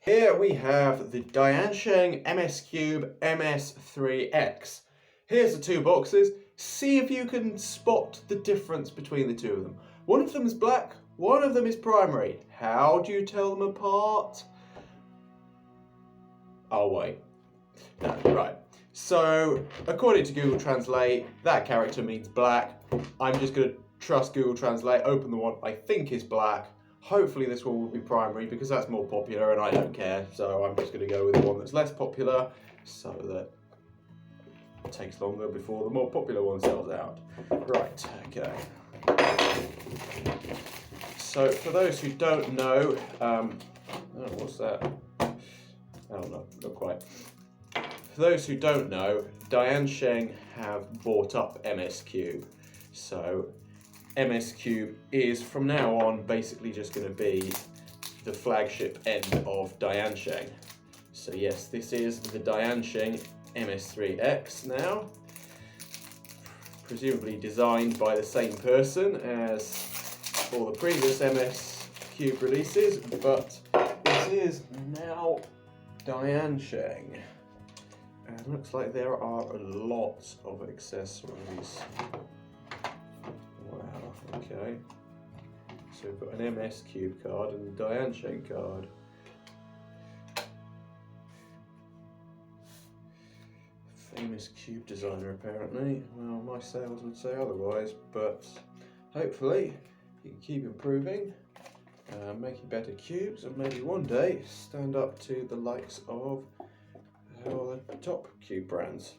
Here we have the DianSheng MSCube MS3X. Here's the two boxes. See if you can spot the difference between the two of them. One of them is black, one of them is primary. How do you tell them apart? I'll wait. No, right. So, according to Google Translate, that character means black. I'm just going to trust Google Translate, open the one I think is black. Hopefully this one will be primary because that's more popular and I don't care. So I'm just going to go with the one that's less popular so that it takes longer before the more popular one sells out. Right, okay. So for those who don't know, oh, what's that? Oh no, not quite. For those who don't know, DianSheng have bought up MSCube. So MSCube is from now on basically just going to be the flagship end of DianSheng. So yes, this is the DianSheng MS3X now, presumably designed by the same person as all the previous MSCube releases, but this is now DianSheng. And looks like there are a lot of accessories. Wow, okay. So we've got an MSCube card and a DianSheng card. Famous cube designer apparently. Well, my sales would say otherwise, but hopefully you can keep improving, making better cubes, and maybe one day stand up to the likes of all the top cube brands,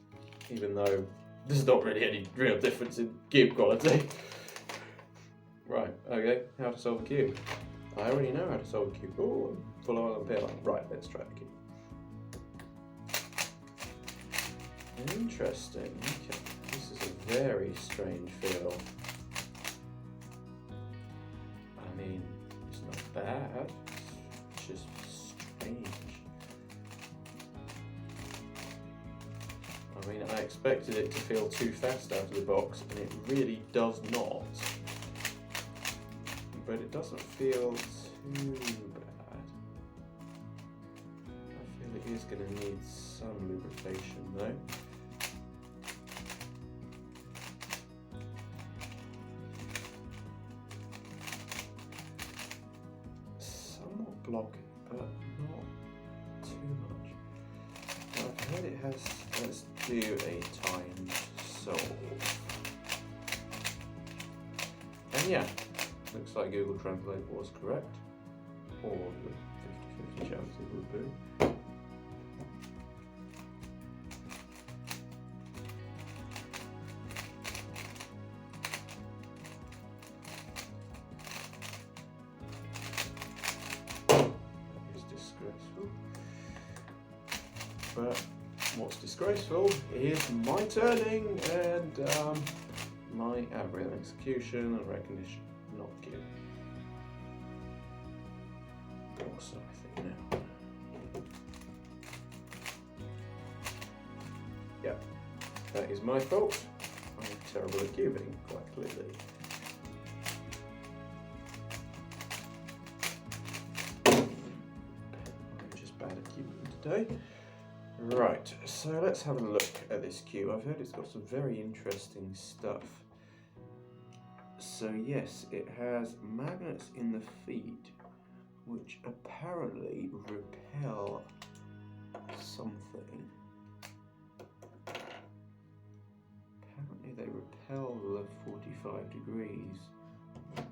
even though there's not really any real difference in cube quality. Right, okay, how to solve a cube. I already know how to solve a cube. Oh, I'm full on pillar. Right, let's try the cube. Interesting, okay. This is a very strange feel. I mean, it's not bad, it's just strange. I mean, I expected it to feel too fast out of the box, and it really does not. But it doesn't feel too bad. I feel it is going to need some lubrication though. Somewhat blocky, but not too much. I've heard it has, let's do a timed solve. And yeah, looks like Google Translate was correct, or with 50-50 chance it would be. That is disgraceful. But what's disgraceful is my turning and my aberrant execution and recognition. Not good. Also, I think now. Yeah, that is my fault. I'm terrible at cubing, quite clearly. I'm just bad at cubing today. Right, so let's have a look at this cube. I've heard it's got some very interesting stuff. So yes, it has magnets in the feet, which apparently repel something. Apparently they repel the 45 degrees. I'm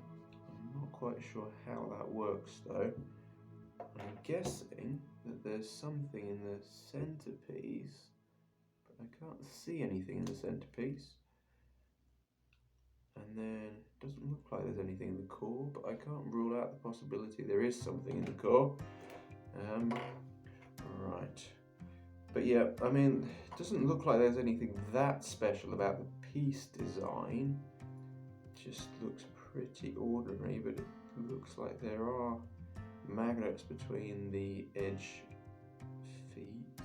not quite sure how that works though. I'm guessing that there's something in the centerpiece, but I can't see anything in the centerpiece. And then it doesn't look like there's anything in the core, but I can't rule out the possibility there is something in the core. Right. But yeah, I mean, it doesn't look like there's anything that special about the piece design. It just looks pretty ordinary, but it looks like there are magnets between the edge feet,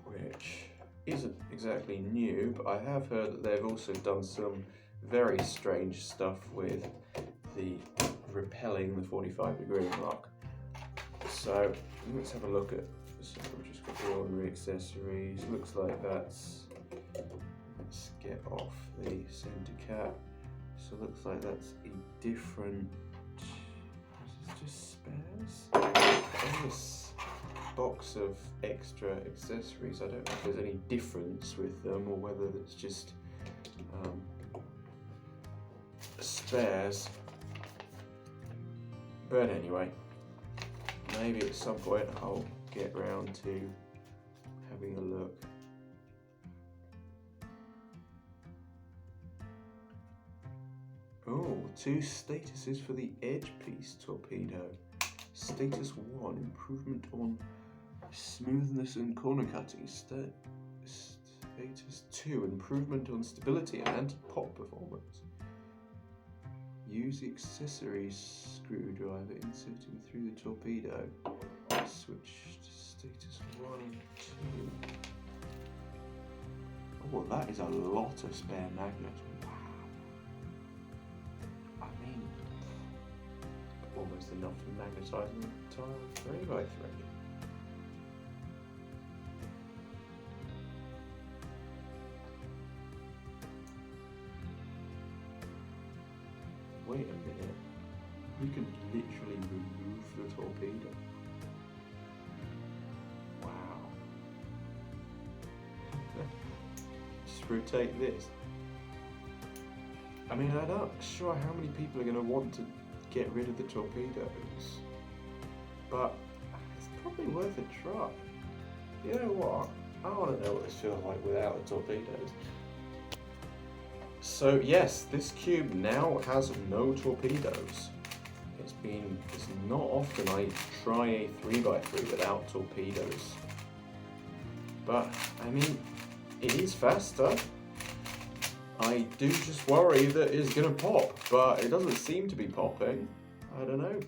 which isn't exactly new, but I have heard that they've also done some very strange stuff with the repelling the 45 degree mark. So let's have a look at, so we've just got the ordinary accessories. Looks like that's, let's get off the center cap. So it looks like that's a different, is this just spares? On this box of extra accessories, I don't know if there's any difference with them or whether it's just spares. But anyway, maybe at some point I'll get round to having a look. Oh, 2 statuses for the edge piece torpedo. Status 1, improvement on smoothness and corner cutting. Status 2, improvement on stability and pop performance. Use the accessory screwdriver inserting through the torpedo. Switch to status 1 and 2. Oh, that is a lot of spare magnets. Wow. I mean, almost enough to magnetize an entire 3x3. Wait a minute, you can literally remove the torpedo. Wow. Just rotate this. I mean, I'm not sure how many people are going to want to get rid of the torpedoes, but it's probably worth a try. You know what? I want to know what this feels like without the torpedoes. So yes, this cube now has no torpedoes. It's not often I try a 3x3 without torpedoes. But, I mean, it is faster. I do just worry that it's going to pop, but it doesn't seem to be popping. I don't know,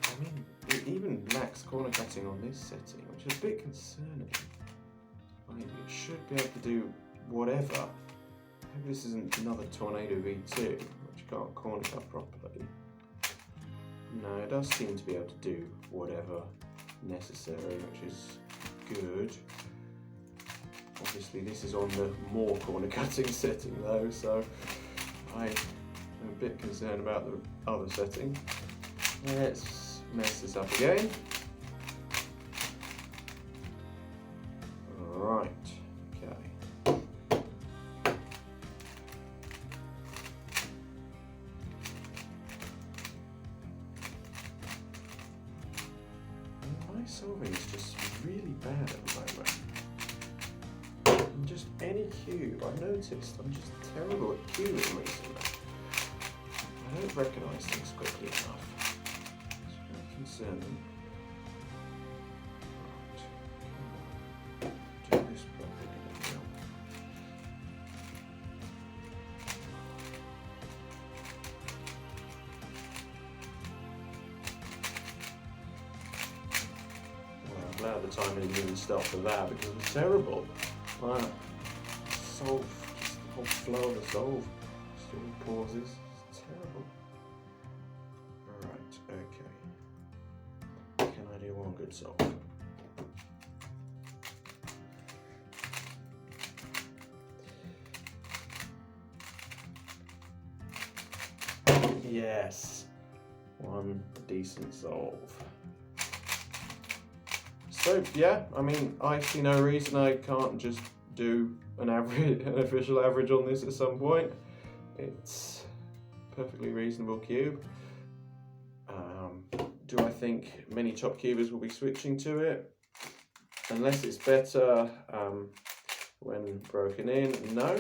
I mean, it even lacks corner cutting on this setting, which is a bit concerning. Like, it should be able to do whatever. Maybe this isn't another Tornado V2, which can't corner cut properly. No, it does seem to be able to do whatever necessary, which is good. Obviously this is on the more corner cutting setting though, so I'm a bit concerned about the other setting. Let's mess this up again. Right, okay. My solving is just really bad at the moment. Just any cube, I've noticed I'm just terrible at cubing recently. I don't recognise things quickly enough. It's very concerning. Right. Do this properly now. Well, I'm glad the time didn't even stop for that because it was terrible. Wow. Solve, just the whole flow of the solve still pauses. It's terrible. Alright, okay. Can I do one good solve? Yes. One decent solve. So yeah, I mean, I see no reason I can't just do an official average on this at some point. It's a perfectly reasonable cube. Do I think many top cubers will be switching to it? Unless it's better when broken in, no.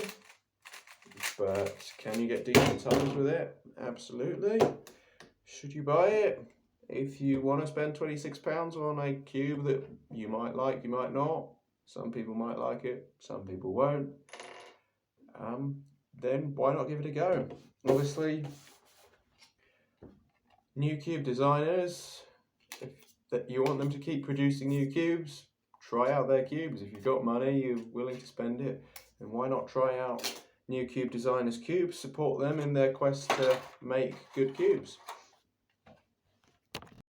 But can you get decent times with it? Absolutely. Should you buy it? If you want to spend £26 on a cube that you might like, you might not. Some people might like it, some people won't. Then why not give it a go? Obviously, new cube designers, if you want them to keep producing new cubes, try out their cubes. If you've got money, you're willing to spend it, then why not try out new cube designers' cubes, support them in their quest to make good cubes.